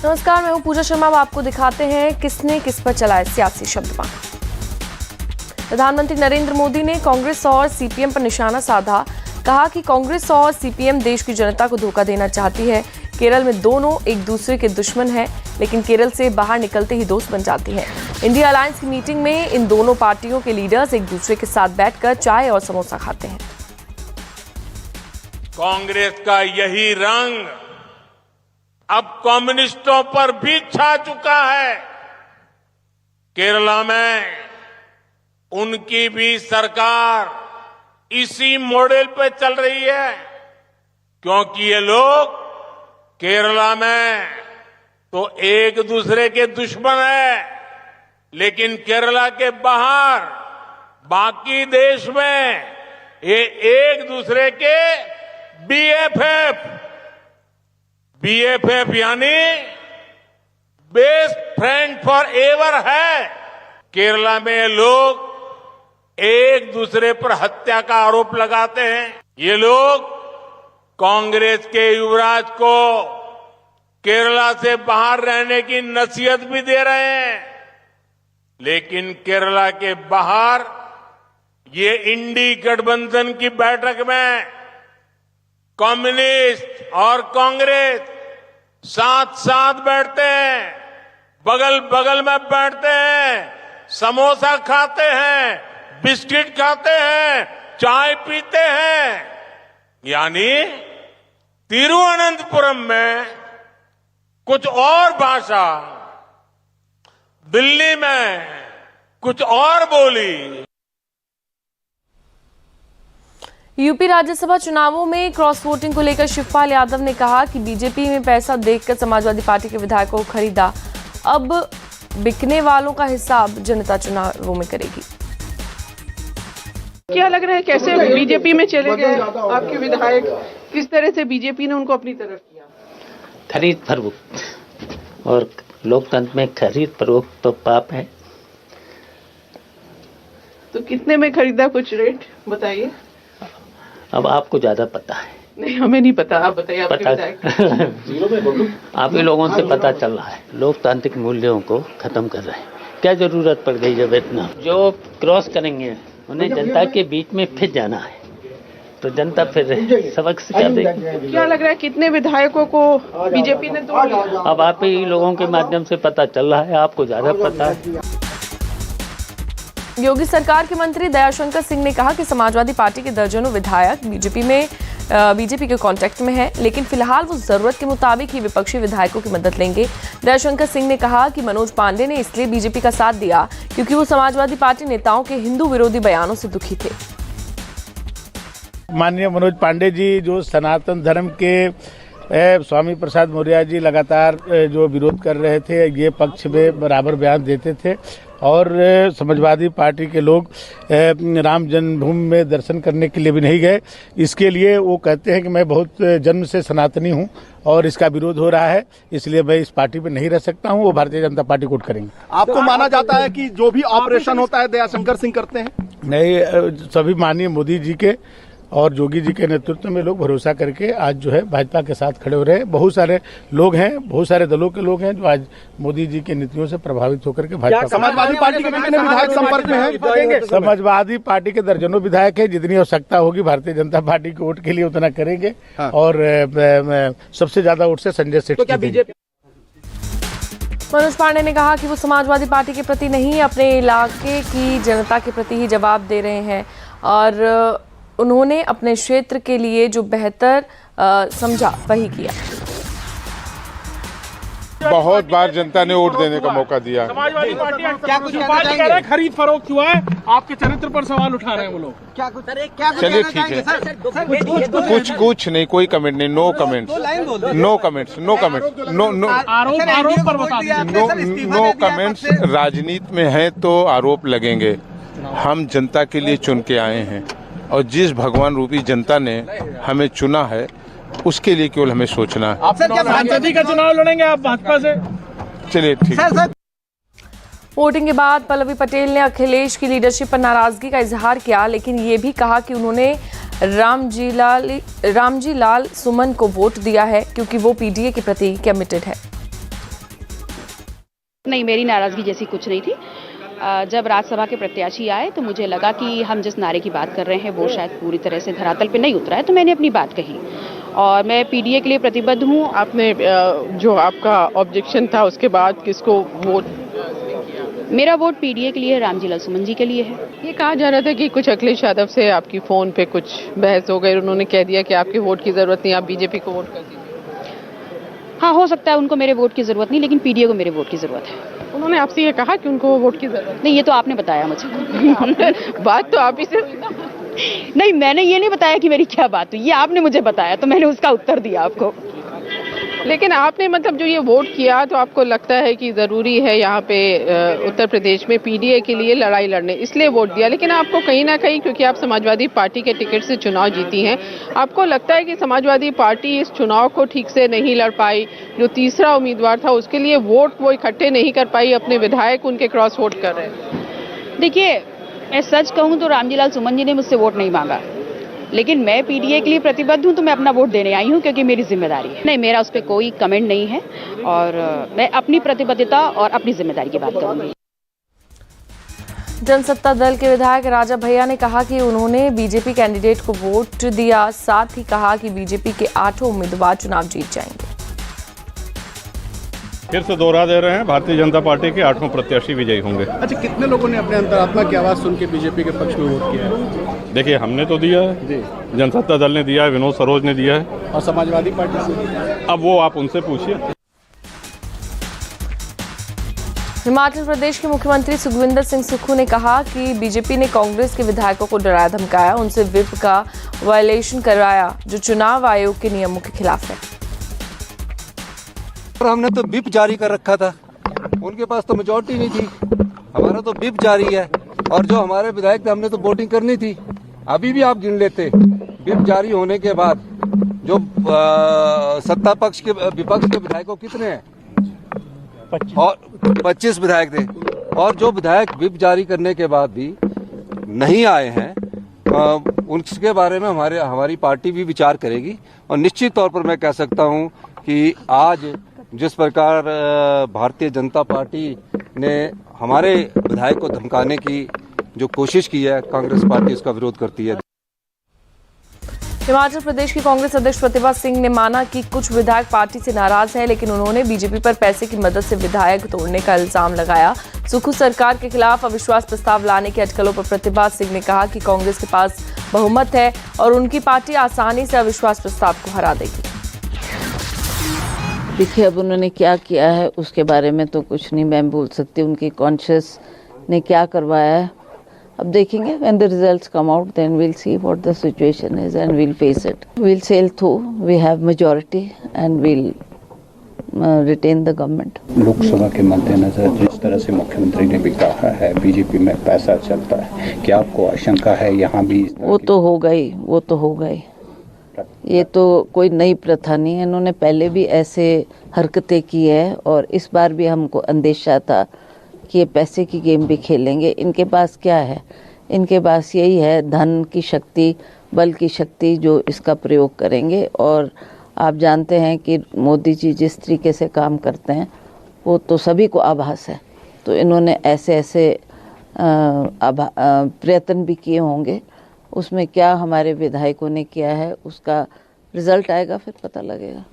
नमस्कार, मैं हूं पूजा शर्मा। अब आपको दिखाते हैं किसने किस पर चलाए सियासी शब्दबाण। प्रधानमंत्री नरेंद्र मोदी ने कांग्रेस और सीपीएम पर निशाना साधा। कहा कि कांग्रेस और सीपीएम देश की जनता को धोखा देना चाहती है। केरल में दोनों एक दूसरे के दुश्मन हैं, लेकिन केरल से बाहर निकलते ही दोस्त बन जाती हैं। इंडिया अलायंस की मीटिंग में इन दोनों पार्टियों के लीडर्स एक दूसरे के साथ बैठकर चाय और समोसा खाते हैं। कांग्रेस का यही रंग अब कम्युनिस्टों पर भी छा चुका है। केरला में उनकी भी सरकार इसी मॉडल पे चल रही है, क्योंकि ये लोग केरला में तो एक दूसरे के दुश्मन है, लेकिन केरला के बाहर बाकी देश में ये एक दूसरे के बीएफएफ यानी बेस्ट फ्रेंड फॉर एवर है। केरला में ये लोग एक दूसरे पर हत्या का आरोप लगाते हैं। ये लोग कांग्रेस के युवराज को केरला से बाहर रहने की नसीहत भी दे रहे हैं, लेकिन केरला के बाहर ये इंडी गठबंधन की बैठक में कम्युनिस्ट और कांग्रेस साथ साथ बैठते हैं, बगल बगल में बैठते हैं, समोसा खाते हैं, बिस्किट खाते हैं, चाय पीते हैं। यानी तिरुवनंतपुरम में कुछ और भाषा, दिल्ली में कुछ और बोली। यूपी राज्यसभा चुनावों में क्रॉस वोटिंग को लेकर शिवपाल यादव ने कहा कि बीजेपी में पैसा देखकर समाजवादी पार्टी के विधायकों को खरीदा। अब बिकने वालों का हिसाब जनता चुनावों में करेगी। क्या लग रहा है, कैसे बीजेपी में चले गए आपके विधायक? किस तरह से बीजेपी ने उनको अपनी तरफ किया? खरीद फरोख्त, और लोकतंत्र में खरीद फरोख्त तो पाप है। तो कितने में खरीदा, कुछ रेट बताइए। अब आपको ज्यादा पता है। नहीं, हमें नहीं पता, आप बताइए। आपके विधायक आप ही लोगों से पता चल रहा है। लोकतांत्रिक मूल्यों को खत्म कर रहे हैं। क्या जरूरत पड़ गई जब इतना? जो क्रॉस करेंगे उन्हें जनता के बीच में फिर जाना है, तो जनता फिर सबक सिखा देगी। क्या लग रहा है, कितने विधायकों को बीजेपी ने तोड़ दिया? अब आप ही लोगों के माध्यम से पता चल रहा है, आपको ज्यादा पता है। योगी सरकार के मंत्री दयाशंकर सिंह ने कहा कि समाजवादी पार्टी के दर्जनों विधायक बीजेपी के कांटेक्ट में हैं, लेकिन फिलहाल वो जरूरत के मुताबिक ही विपक्षी विधायकों की मदद लेंगे। दयाशंकर सिंह ने कहा कि मनोज पांडे ने इसलिए बीजेपी का साथ दिया क्योंकि वो समाजवादी पार्टी नेताओं के हिंदू विरोधी बयानों से दुखी थे। माननीय मनोज पांडे जी, जो सनातन धर्म के स्वामी प्रसाद मौर्य जी लगातार जो विरोध कर रहे थे, ये पक्ष में बराबर बयान देते थे, और समाजवादी पार्टी के लोग राम जन्मभूमि में दर्शन करने के लिए भी नहीं गए। इसके लिए वो कहते हैं कि मैं बहुत जन्म से सनातनी हूं और इसका विरोध हो रहा है, इसलिए मैं इस पार्टी में नहीं रह सकता हूं। वो भारतीय जनता पार्टी को वोट करेंगे। आपको माना जाता है कि जो भी ऑपरेशन होता है दयाशंकर सिंह करते हैं? नहीं, सभी माननीय मोदी जी के और योगी जी के नेतृत्व में लोग भरोसा करके आज जो है भाजपा के साथ खड़े हो रहे हैं। बहुत सारे लोग हैं, बहुत सारे दलों के लोग हैं जो आज मोदी जी के नीतियों से प्रभावित होकर के भाजपा। समाजवादी पार्टी के कितने विधायक संपर्क में हैं? समाजवादी पार्टी के दर्जनों विधायक हैं। जितनी आवश्यकता होगी भारतीय जनता पार्टी के वोट के लिए उतना करेंगे। और सबसे ज्यादा वोट से संजय सेठ। मनोज पांडे ने कहा कि वो समाजवादी पार्टी के प्रति नहीं, अपने इलाके की जनता के प्रति ही जवाब दे रहे हैं, और उन्होंने अपने क्षेत्र के लिए जो बेहतर समझा वही किया। बहुत बार जनता ने वोट देने का मौका दिया। समाजवादी पार्टी क्या कुछ कह रहे हैं? खरीद फरोख्त हुआ है, आपके चरित्र पर सवाल उठा रहे हैं वो लोग। क्या कुछ? चलिए ठीक है, कुछ नहीं, कोई कमेंट नहीं। No comments, no comments, no comments, no आरोप पर बता दीजिए। No comments. राजनीति में है तो आरोप लगेंगे। हम जनता के लिए चुन के आए हैं, और जिस भगवान रूपी जनता ने हमें चुना है उसके लिए केवल हमें सोचना है। आप सांसदी का चुनाव लड़ेंगे आप भाजपा से? चलिए ठीक है। वोटिंग के बाद पल्लवी पटेल ने अखिलेश की लीडरशिप पर नाराजगी का इजहार किया, लेकिन ये भी कहा कि उन्होंने रामजी लाल सुमन को वोट दिया है क्योंकि वो पीडीए के प्रति कमिटेड है। नहीं, मेरी नाराजगी जैसी कुछ नहीं थी। जब राज्यसभा के प्रत्याशी आए तो मुझे लगा कि हम जिस नारे की बात कर रहे हैं वो शायद पूरी तरह से धरातल पे नहीं उतरा है, तो मैंने अपनी बात कही और मैं पीडीए के लिए प्रतिबद्ध हूँ। आपने जो आपका ऑब्जेक्शन था उसके बाद किसको वोट? मेरा वोट पीडीए के लिए है, रामजीलाल सुमन जी के लिए है। ये कहा जा रहा था कि कुछ अखिलेश यादव से आपकी फोन पे कुछ बहस हो गई, उन्होंने कह दिया कि आपके वोट की जरूरत नहीं, आप बीजेपी को वोट कर दीजिए। हाँ, हो सकता है उनको मेरे वोट की जरूरत नहीं, लेकिन पीडीए को मेरे वोट की जरूरत है। उन्होंने आपसे ये कहा कि उनको वोट की जरूरत नहीं, ये तो आपने बताया मुझे। बात तो आप ही से हुई ना। नहीं, मैंने ये नहीं बताया कि मेरी क्या बात हुई, ये आपने मुझे बताया तो मैंने उसका उत्तर दिया आपको। लेकिन आपने मतलब जो ये वोट किया तो आपको लगता है कि जरूरी है यहाँ पे उत्तर प्रदेश में पीडीए के लिए लड़ाई लड़ने, इसलिए वोट दिया। लेकिन आपको कहीं ना कहीं, क्योंकि आप समाजवादी पार्टी के टिकट से चुनाव जीती हैं, आपको लगता है कि समाजवादी पार्टी इस चुनाव को ठीक से नहीं लड़ पाई, जो तीसरा उम्मीदवार था उसके लिए वोट वो इकट्ठे नहीं कर पाई, अपने विधायक उनके क्रॉस वोट कर रहे हैं? देखिए, मैं सच कहूँ तो रामजीलाल सुमन जी ने मुझसे वोट नहीं मांगा, लेकिन मैं पीडीए के लिए प्रतिबद्ध हूँ तो मैं अपना वोट देने आई हूँ क्योंकि मेरी जिम्मेदारी है। नहीं, मेरा उस पर कोई कमेंट नहीं है और मैं अपनी प्रतिबद्धता और अपनी जिम्मेदारी की बात करूँगी। जनसत्ता दल के विधायक राजा भैया ने कहा कि उन्होंने बीजेपी कैंडिडेट को वोट दिया, साथ ही कहा कि बीजेपी के 8 उम्मीदवार चुनाव जीत जाएंगे। फिर से दोहरा दे रहे हैं, भारतीय जनता पार्टी के 8 प्रत्याशी विजयी होंगे। अच्छा, कितने लोगों ने अपने अंतरात्मा की आवाज सुन के बीजेपी के पक्ष में वोट किया है? देखिए, हमने तो दिया है जी, जनसत्ता दल ने दिया है, विनोद सरोज ने दिया है, और समाजवादी पार्टी से? अब वो आप उनसे पूछिए। हिमाचल प्रदेश के मुख्यमंत्री सुखविंदर सिंह सुक्खू ने कहा कि बीजेपी ने कांग्रेस के विधायकों को डराया धमकाया, उनसे व्हिप का वायलेशन करवाया जो चुनाव आयोग के नियमों के खिलाफ है। और हमने तो व्हिप जारी कर रखा था, उनके पास तो मेजॉरिटी नहीं थी, हमारा तो व्हिप जारी है और जो हमारे विधायक थे हमने तो वोटिंग करनी थी। अभी भी आप गिन लेते, व्हिप जारी होने के बाद जो सत्ता पक्ष के विपक्ष के विधायकों कितने हैं? 25 विधायक थे, और जो विधायक व्हिप जारी करने के बाद भी नहीं आए हैं उनके बारे में हमारी पार्टी भी विचार करेगी। और निश्चित तौर पर मैं कह सकता हूं कि आज जिस प्रकार भारतीय जनता पार्टी ने हमारे विधायक को धमकाने की जो कोशिश की है, कांग्रेस पार्टी उसका विरोध करती है। हिमाचल प्रदेश की कांग्रेस अध्यक्ष प्रतिभा सिंह ने माना कि कुछ विधायक पार्टी से नाराज हैं, लेकिन उन्होंने बीजेपी पर पैसे की मदद से विधायक तोड़ने का इल्जाम लगाया। सुक्खू सरकार के खिलाफ अविश्वास प्रस्ताव लाने की अटकलों पर प्रतिभा सिंह ने कहा कि कांग्रेस के पास बहुमत है और उनकी पार्टी आसानी से अविश्वास प्रस्ताव को हरा देगी। देखिए, अब उन्होंने क्या किया है उसके बारे में तो कुछ नहीं मैं बोल सकती, उनकी कॉन्शियस ने क्या करवाया है अब देखेंगे। When the results come out then we'll see what the situation is and we'll face it, we'll sail through, we have majority and we'll retain the government. Lok Sabha के मद्देनजर जिस तरह से मुख्यमंत्री ने भी कहा है बीजेपी में पैसा चलता है, क्या आपको आशंका है यहाँ भी? वो तो हो गई, ये तो कोई नई प्रथा नहीं है, इन्होंने पहले भी ऐसे हरकतें की है और इस बार भी हमको अंदेशा था कि ये पैसे की गेम भी खेलेंगे। इनके पास क्या है? इनके पास यही है धन की शक्ति, बल की शक्ति, जो इसका प्रयोग करेंगे। और आप जानते हैं कि मोदी जी जिस तरीके से काम करते हैं वो तो सभी को आभास है, तो इन्होंने ऐसे प्रयत्न भी किए होंगे। उसमें क्या हमारे विधायकों ने किया है उसका रिजल्ट आएगा, फिर पता लगेगा।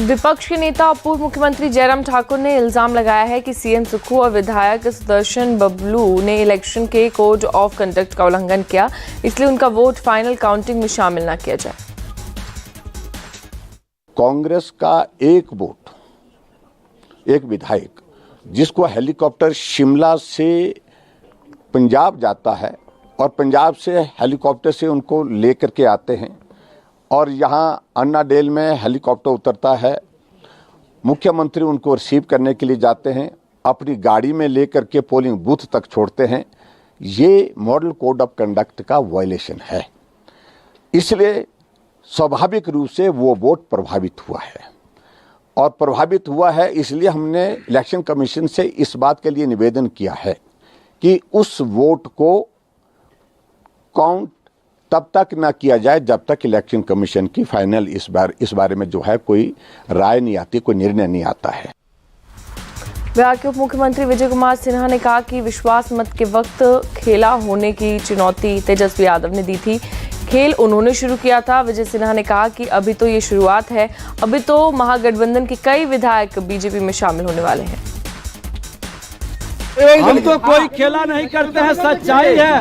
विपक्ष के नेता और पूर्व मुख्यमंत्री जयराम ठाकुर ने इल्जाम लगाया है कि सीएम सुक्खू और विधायक सुदर्शन बबलू ने इलेक्शन के कोड ऑफ कंडक्ट का उल्लंघन किया, इसलिए उनका वोट फाइनल काउंटिंग में शामिल न किया जाए। कांग्रेस का एक वोट, एक विधायक जिसको हेलीकॉप्टर शिमला से पंजाब जाता है और पंजाब से हेलीकॉप्टर से उनको लेकर के आते हैं और यहाँ अन्ना डेल में हेलीकॉप्टर उतरता है, मुख्यमंत्री उनको रिसीव करने के लिए जाते हैं, अपनी गाड़ी में लेकर के पोलिंग बूथ तक छोड़ते हैं। ये मॉडल कोड ऑफ कंडक्ट का वायलेशन है, इसलिए स्वाभाविक रूप से वो वोट प्रभावित हुआ है। और प्रभावित हुआ है इसलिए हमने इलेक्शन कमीशन से इस बात के लिए निवेदन किया है कि उस वोट को काउंट तब तक ना किया जाए जब तक इलेक्शन कमीशन की फाइनल इस बारे में जो है कोई राय नहीं आती, कोई निर्णय नहीं आता है। बिहार के उप मुख्यमंत्री विजय कुमार सिन्हा ने कहा कि विश्वास मत के वक्त खेला होने की चुनौती तेजस्वी यादव ने दी थी। खेल उन्होंने शुरू किया था। विजय सिन्हा ने कहा कि अभी तो ये शुरुआत है, अभी तो महागठबंधन के कई विधायक बीजेपी में शामिल होने वाले हैं। हम तो कोई खेला नहीं करते हैं, सच्चाई है।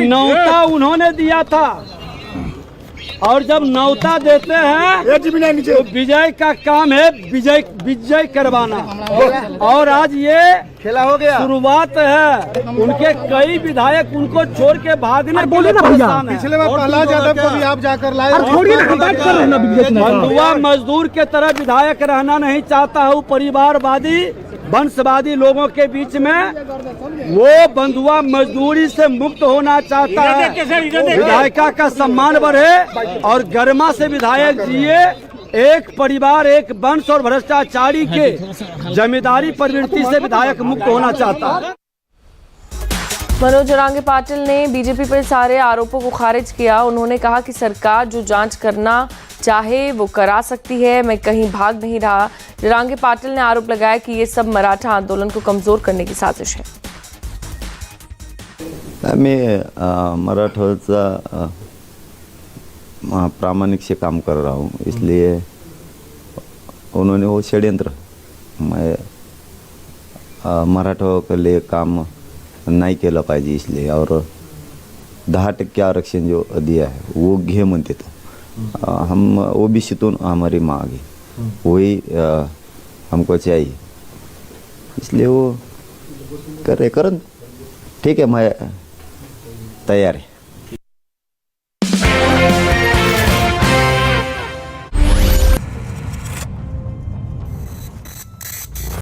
न्योता उन्होंने दिया था और जब न्योता देते हैं तो विजय का काम है विजय करवाना। और आज ये खेला हो गया, शुरुआत है। उनके कई विधायक उनको छोड़ के भागने बोले ना भैया, पिछले बार प्रहलाद यादव को भी आप जाकर लाए। बंधुआ मजदूर के तरह विधायक रहना नहीं चाहता हूँ। परिवारवादी वंशवादी लोगों के बीच में वो बंधुआ मजदूरी से मुक्त होना चाहता है। विधायिका का सम्मान बढ़े और गरिमा से विधायक जिए। एक परिवार, एक वंश और भ्रष्टाचारी के जमींदारी प्रवृत्ति से विधायक मुक्त होना चाहता है। मनोज जरांगे पाटिल ने बीजेपी पर सारे आरोपों को खारिज किया। उन्होंने कहा कि सरकार जो जांच करना चाहे वो करा सकती है, मैं कहीं भाग नहीं रहा। जरांगे पाटिल ने आरोप लगाया कि ये सब मराठा आंदोलन को कमजोर करने की साजिश है। मैं मराठा प्रामाणिक से काम कर रहा हूँ, इसलिए उन्होंने वो षड्यंत्र, मैं मराठा के लिए काम नाही केलं पाहिजे इसलिए, और 10% आरक्षण जो दिया है वो घे म्हणते तो हम ओबीसीतून हमारी मांग है वही हमको चाहिए, इसलिए वो कर ठीक है, मैं तैयार है।